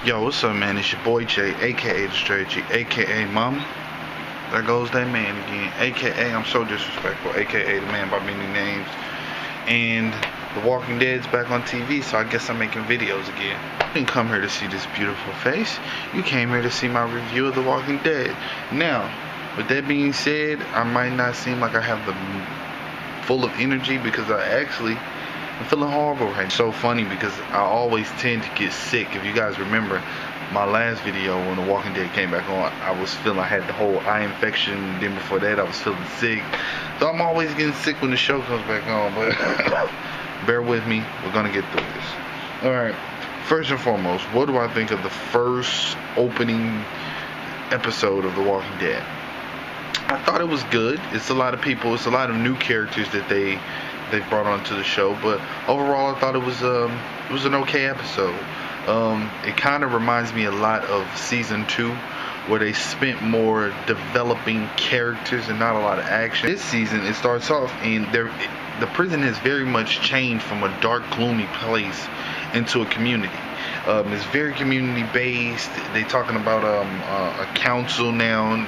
Yo, what's up, man? It's your boy Jay, aka the Straight G, aka Mama. There goes that man again, aka I'm so disrespectful, aka the man by many names. And The Walking Dead's back on TV, so I guess I'm making videos again. You didn't come here to see this beautiful face. You came here to see my review of The Walking Dead. Now, with that being said, I might not seem like I have the full of energy because I'm feeling horrible right now. It's so funny because I always tend to get sick. If you guys remember my last video when The Walking Dead came back on, I had the whole eye infection. Then before that, I was feeling sick. So I'm always getting sick when the show comes back on. But bear with me. We're going to get through this. Alright. First and foremost, what do I think of the first opening episode of The Walking Dead? I thought it was good. It's a lot of new characters that they brought onto the show, but overall I thought it was an okay episode. It kind of reminds me a lot of season 2, where they spent more developing characters and not a lot of action. This season it starts off and the prison has very much changed from a dark, gloomy place into a community. It's very community based. They talking about a council now,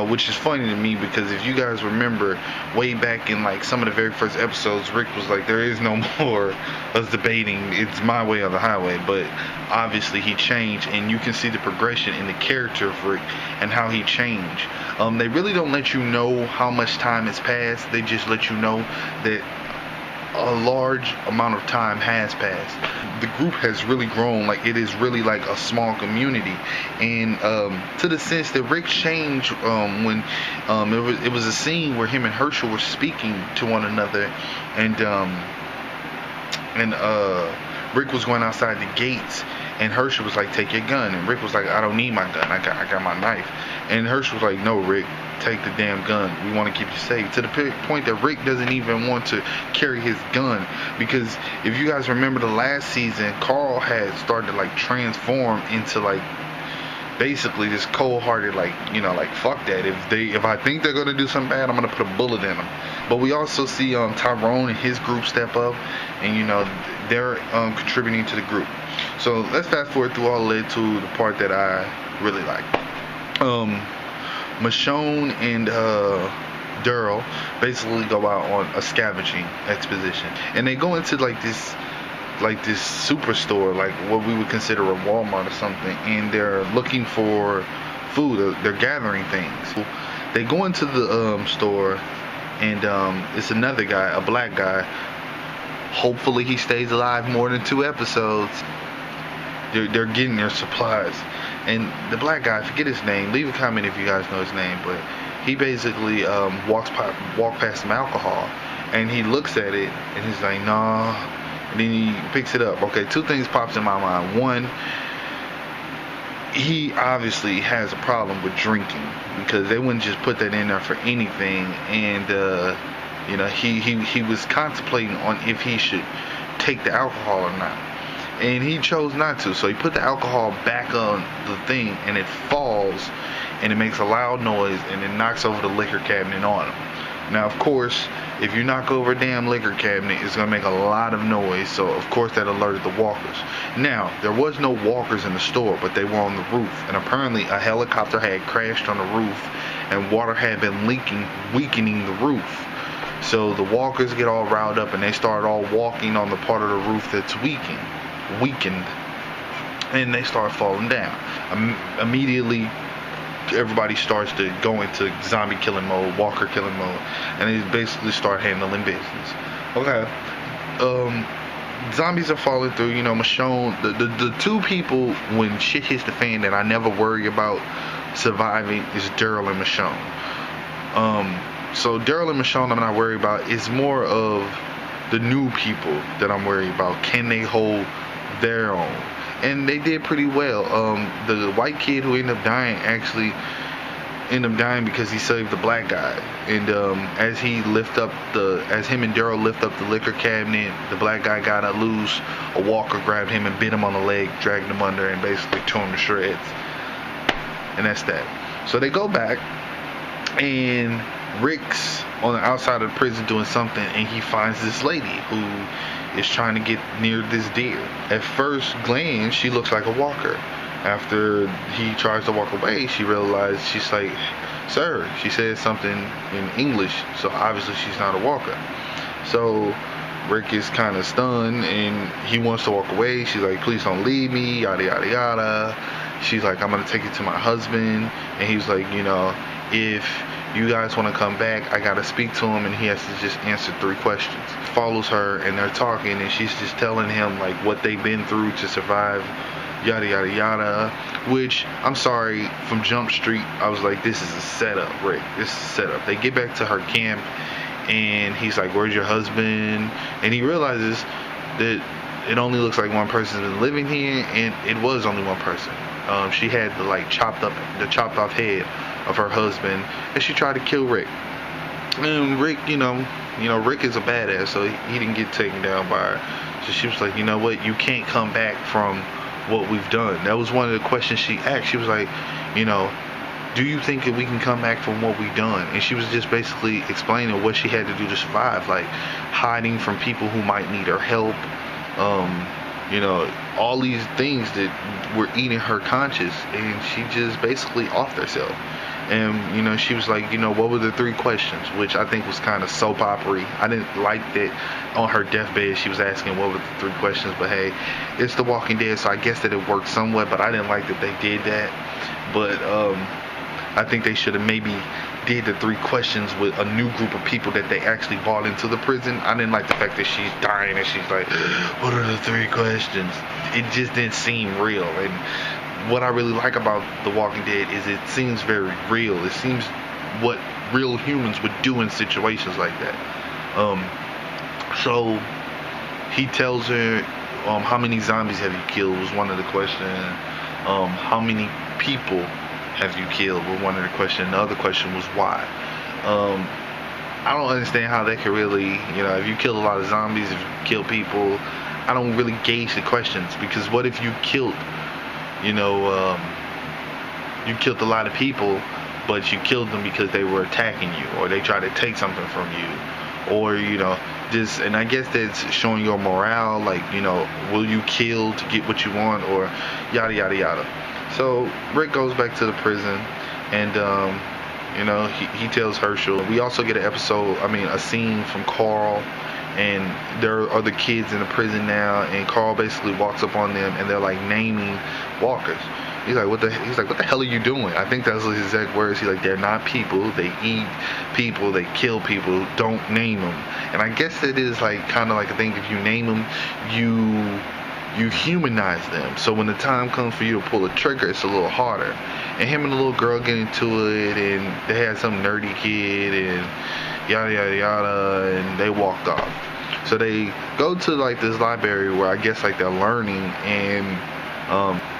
which is funny to me because if you guys remember way back in like some of the very first episodes, Rick was like, there is no more us debating, it's my way or the highway. But obviously he changed, and you can see the progression in the character of Rick and how he changed. They really don't let you know how much time has passed. They just let you know that a large amount of time has passed. The group has really grown. Like, it is really like a small community, and to the sense that Rick changed when it was a scene where him and Hershel were speaking to one another, and Rick was going outside the gates, and Hershel was like, take your gun, and Rick was like, I don't need my gun, I got my knife. And Hershel was like, no, Rick, take the damn gun, we want to keep you safe. To the point that Rick doesn't even want to carry his gun, because if you guys remember the last season, Carl had started to like transform into like basically this cold-hearted, like fuck that, if I think they're gonna do something bad, I'm gonna put a bullet in them. But we also see Tyrone and his group step up, and they're contributing to the group. So let's fast forward through all the way to the part that I really like. Michonne and Daryl basically go out on a scavenging expedition, and they go into like this superstore, like what we would consider a Walmart or something, and they're looking for food. They're gathering things. They go into the store, and it's another guy, a black guy. Hopefully he stays alive more than 2 episodes. They're getting their supplies, and the black guy, I forget his name, leave a comment if you guys know his name, but he basically walk past some alcohol, and he looks at it, and he's like, nah, and then he picks it up. Okay, 2 things pops in my mind. One, he obviously has a problem with drinking, because they wouldn't just put that in there for anything, and he was contemplating on if he should take the alcohol or not, and he chose not to. So he put the alcohol back on the thing, and it falls, and it makes a loud noise, and it knocks over the liquor cabinet on him. Now, of course, if you knock over a damn liquor cabinet, it's going to make a lot of noise, so of course that alerted the walkers. Now, there was no walkers in the store, but they were on the roof, and apparently a helicopter had crashed on the roof, and water had been leaking, weakening the roof. So the walkers get all riled up, and they start all walking on the part of the roof that's weakened, and they start falling down. Immediately, everybody starts to go into zombie killing mode, walker killing mode, and they basically start handling business. Okay. Zombies are falling through. Michonne, the 2 people when shit hits the fan that I never worry about surviving is Daryl and Michonne. So Daryl and Michonne I'm not worried about. It's more of the new people that I'm worried about. Can they hold their own? And they did pretty well. The white kid who ended up dying actually ended up dying because he saved the black guy. And as him and Daryl lift up the liquor cabinet, the black guy got loose. A walker grabbed him and bit him on the leg, dragged him under, and basically tore him to shreds. And that's that. So they go back, and Rick's on the outside of the prison doing something, and he finds this lady who is trying to get near this deer. At first glance, she looks like a walker. After he tries to walk away, she realizes, she's like, "Sir," she says something in English, so obviously she's not a walker. So Rick is kind of stunned, and he wants to walk away. She's like, "Please don't leave me," yada yada yada. She's like, "I'm gonna take you to my husband," and he's like, "If you guys want to come back, I gotta speak to him," and he has to just answer 3 questions. Follows her, and they're talking, and she's just telling him like what they've been through to survive, yada yada yada. Which, I'm sorry, from Jump Street, I was like, this is a setup, Rick. This is a setup. They get back to her camp, and he's like, "Where's your husband?" And he realizes that it only looks like one person's been living here, and it was only one person. She had the chopped off head of her husband, and she tried to kill Rick. And Rick, Rick is a badass, so he didn't get taken down by her. So she was like, "You know what? You can't come back from what we've done." That was one of the questions she asked. She was like, "Do you think that we can come back from what we've done?" And she was just basically explaining what she had to do to survive, like hiding from people who might need her help. All these things that were eating her conscience, and she just basically offed herself. And she was like, "What were the 3 questions?" Which I think was kind of soap opera-y. I didn't like that on her deathbed she was asking what were the 3 questions, but hey, it's The Walking Dead, so I guess that it worked somewhat, but I didn't like that they did that. But I think they should have maybe did the 3 questions with a new group of people that they actually brought into the prison. I didn't like the fact that she's dying and she's like, "What are the 3 questions?" It just didn't seem real. And what I really like about The Walking Dead is it seems very real. It seems what real humans would do in situations like that. So he tells her, "How many zombies have you killed?" was one of the questions. How many people have you killed was one of the questions. The other question was why. I don't understand how that could really, if you kill a lot of zombies, if you kill people, I don't really gauge the questions, because what if you killed, you killed a lot of people, but you killed them because they were attacking you, or they tried to take something from you, or and I guess that's showing your morale, like, will you kill to get what you want, or yada yada yada. So Rick goes back to the prison, and he tells Hershel. We also get a scene from Carl, and there are other kids in the prison now, and Carl basically walks up on them, and they're like naming walkers. He's like, what the hell are you doing? I think that's his exact words. He's like, "They're not people. They eat people. They kill people. Don't name them." And I guess it is kind of like a thing. If you name them, you humanize them. So when the time comes for you to pull the trigger, it's a little harder. And him and the little girl get into it, and they had some nerdy kid, and yada yada yada, and they walked off. So they go to this library where I guess they're learning, and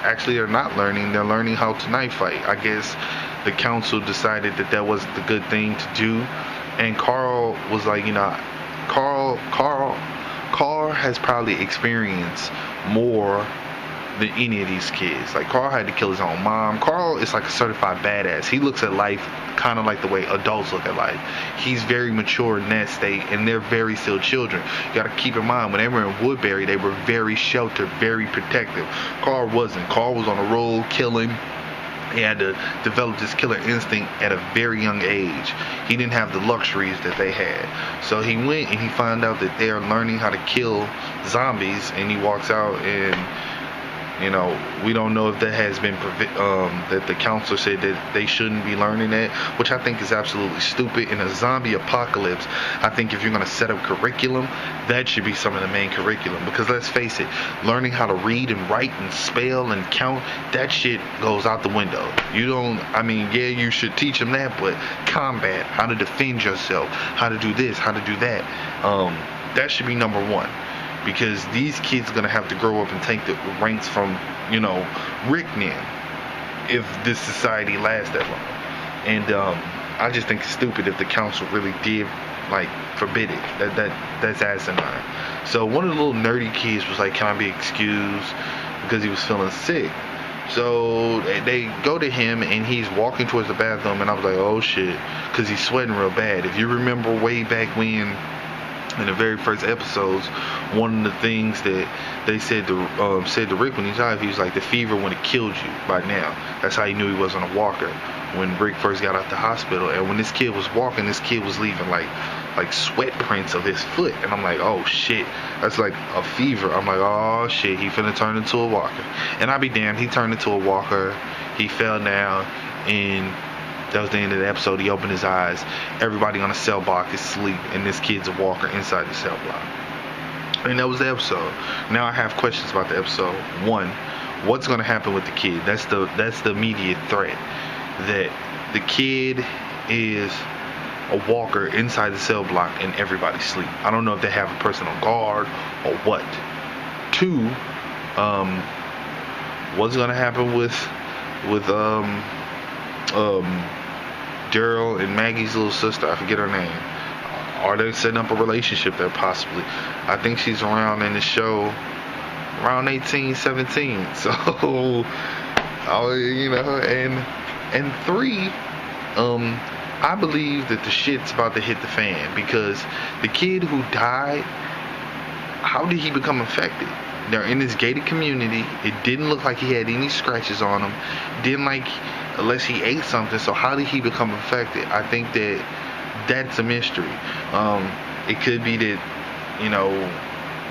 actually they're not learning. They're learning how to knife fight. I guess the council decided that wasn't the good thing to do, and Carl was like, Carl has probably experienced more than any of these kids. Carl had to kill his own mom. Carl is like a certified badass. He looks at life kind of like the way adults look at life. He's very mature in that state, and they're very still children. You got to keep in mind, when they were in Woodbury, they were very sheltered, very protective. Carl wasn't. Carl was on the road killing. He had to develop this killer instinct at a very young age. He didn't have the luxuries that they had. So he went and he found out that they are learning how to kill zombies, and he walks out, and we don't know if that has been that the council said that they shouldn't be learning that, which I think is absolutely stupid. In a zombie apocalypse, I think if you're going to set up curriculum, that should be some of the main curriculum, because let's face it, learning how to read and write and spell and count, that shit goes out the window. You should teach them that, but combat, how to defend yourself, how to do this, how to do that, that should be number 1. Because these kids are going to have to grow up and take the ranks from, Rick now, if this society lasts that long. And I just think it's stupid if the council really did, forbid it. That's asinine. So one of the little nerdy kids was like, "Can I be excused?" because he was feeling sick. So they go to him and he's walking towards the bathroom, and I was like, oh shit, because he's sweating real bad. If you remember way back when, in the very first episodes, one of the things that they said to Rick when he died, he was like, the fever would have killed you by now. That's how he knew he wasn't a walker when Rick first got out the hospital. And when this kid was walking, this kid was leaving like sweat prints of his foot, and I'm like, oh shit, that's like a fever. I'm like, oh shit, he finna turn into a walker. And I be damned, he turned into a walker. He fell down, and that was the end of the episode. He opened his eyes. Everybody on the cell block is asleep, and this kid's a walker inside the cell block. And that was the episode. Now I have questions about the episode. One, what's gonna happen with the kid? That's the immediate threat. That the kid is a walker inside the cell block and everybody's asleep. I don't know if they have a personal guard or what. Two, what's gonna happen with Daryl and Maggie's little sister? I forget her name. Are they setting up a relationship there possibly? I think she's around in the show around 18, 17. So, you know, and three, I believe that the shit's about to hit the fan, because the kid who died, how did he become infected? They're in this gated community. It didn't look like he had any scratches on him. Didn't like, unless he ate something. So how did he become infected? I think that's a mystery. It could be that, you know,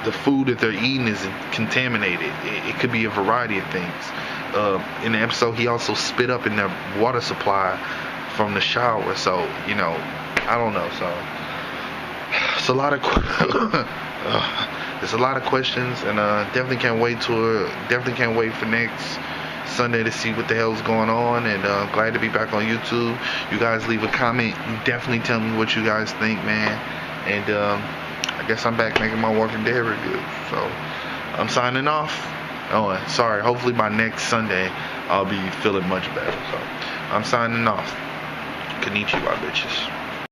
the food that they're eating is contaminated. It could be a variety of things. In the episode, he also spit up in their water supply from the shower. So, you know, I don't know. So it's a lot of there's a lot of questions, and definitely can't wait for next Sunday to see what the hell's going on. And glad to be back on YouTube. You guys leave a comment. You definitely tell me what you guys think, man. And I guess I'm back making my Walking Dead review. So I'm signing off. Oh, sorry. Hopefully by next Sunday I'll be feeling much better. So I'm signing off. Konnichiwa, bitches.